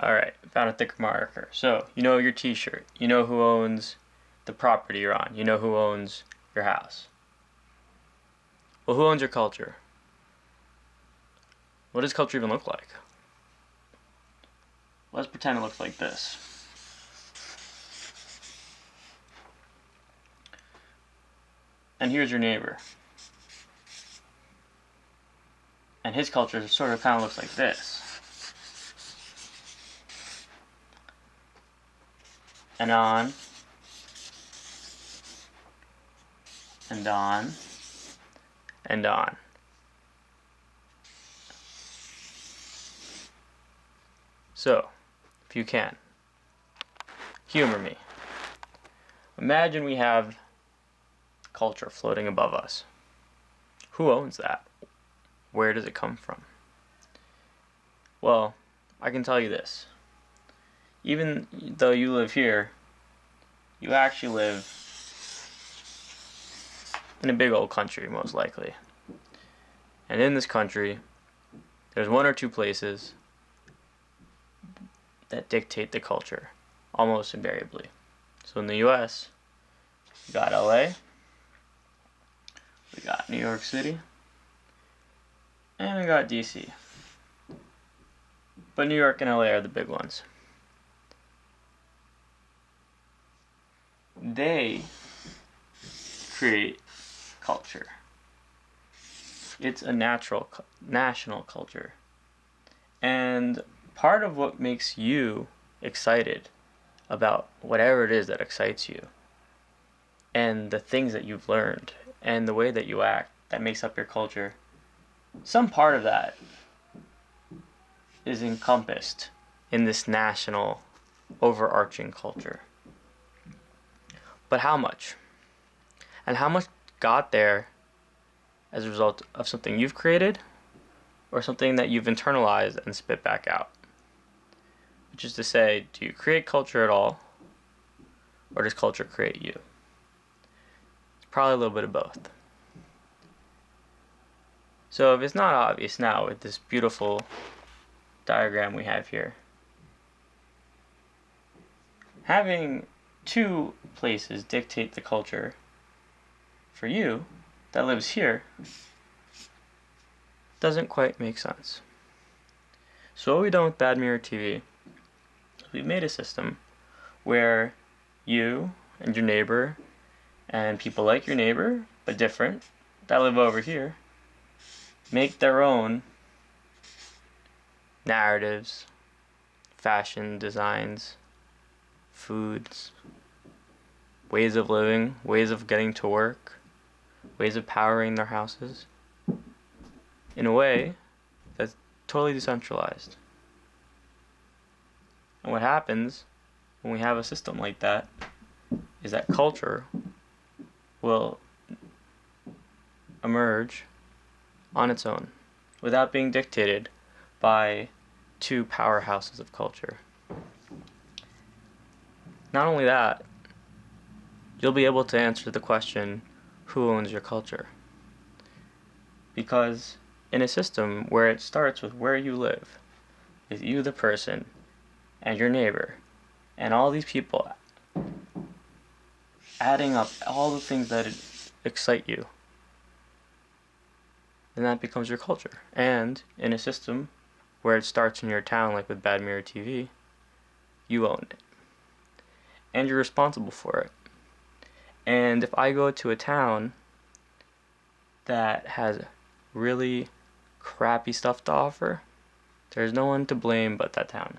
Alright, found a thicker marker. So, you know your t-shirt. You know who owns the property you're on. You know who owns your house. Well, who owns your culture? What does culture even look like? Let's pretend it looks like this. And here's your neighbor. And his culture sort of kind of looks like this. And on. And on. And on. So, if you can, humor me. Imagine we have culture floating above us. Who owns that? Where does it come from? Well, I can tell you this. Even though you live here, you actually live in a big old country, most likely. And in this country, there's one or two places that dictate the culture, almost invariably. So in the US, we got LA, we got New York City, and we got DC. But New York and LA are the big ones. They create culture. It's a national culture. And part of what makes you excited about whatever it is that excites you, and the things that you've learned, and the way that you act that makes up your culture, some part of that is encompassed in this national overarching culture. But how much? And how much got there as a result of something you've created or something that you've internalized and spit back out? Which is to say, do you create culture at all, or does culture create you? It's probably a little bit of both. So if it's not obvious now with this beautiful diagram we have here, having two places dictate the culture for you that lives here doesn't quite make sense. So what we've done with Bad Mirror TV is we've made a system where you and your neighbor and people like your neighbor, but different, that live over here, make their own narratives, fashion designs, foods, ways of living, ways of getting to work, ways of powering their houses, in a way that's totally decentralized. And what happens when we have a system like that is that culture will emerge on its own without being dictated by two powerhouses of culture. Not only that, you'll be able to answer the question, who owns your culture? Because in a system where it starts with where you live, with you the person, and your neighbor, and all these people adding up all the things that excite you, then that becomes your culture. And in a system where it starts in your town, like with Bad Mirror TV, you own it. And you're responsible for it. And if I go to a town that has really crappy stuff to offer, there's no one to blame but that town.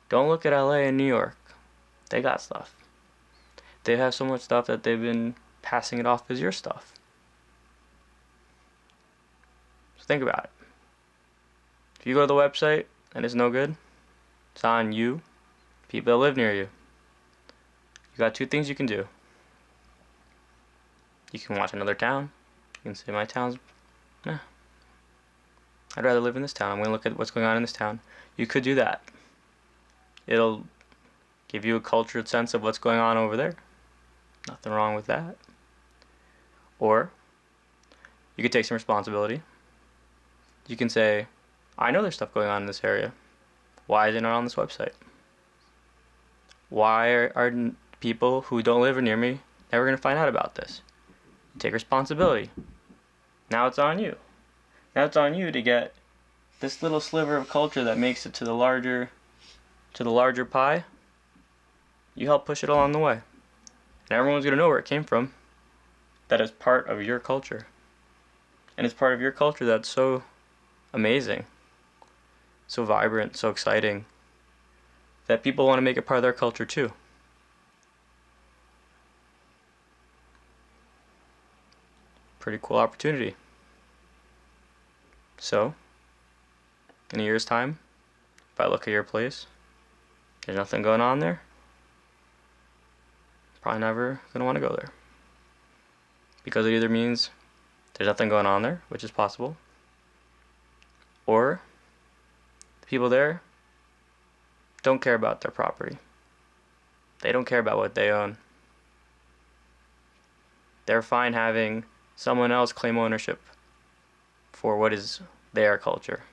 Don't look at LA and New York. They got stuff. They have so much stuff that they've been passing it off as your stuff. So think about it. If you go to the website and it's no good, it's on you, people that live near you. You got two things you can do. You can watch another town. You can say, my town's, I'd rather live in this town. I'm going to look at what's going on in this town. You could do that. It'll give you a cultured sense of what's going on over there. Nothing wrong with that. Or you could take some responsibility. You can say, I know there's stuff going on in this area. Why is it not on this website? Why are people who don't live near me never going to find out about this? Take responsibility. Now it's on you. Now it's on you to get this little sliver of culture that makes it to the larger pie. You help push it along the way. And everyone's going to know where it came from. That is part of your culture. And it's part of your culture that's so amazing, so vibrant, so exciting, that people want to make it part of their culture too. Pretty cool opportunity. So, in a year's time, if I look at your place, there's nothing going on there, probably never going to want to go there. Because it either means there's nothing going on there, which is possible, or the people there don't care about their property. They don't care about what they own. They're fine having someone else claim ownership for what is their culture.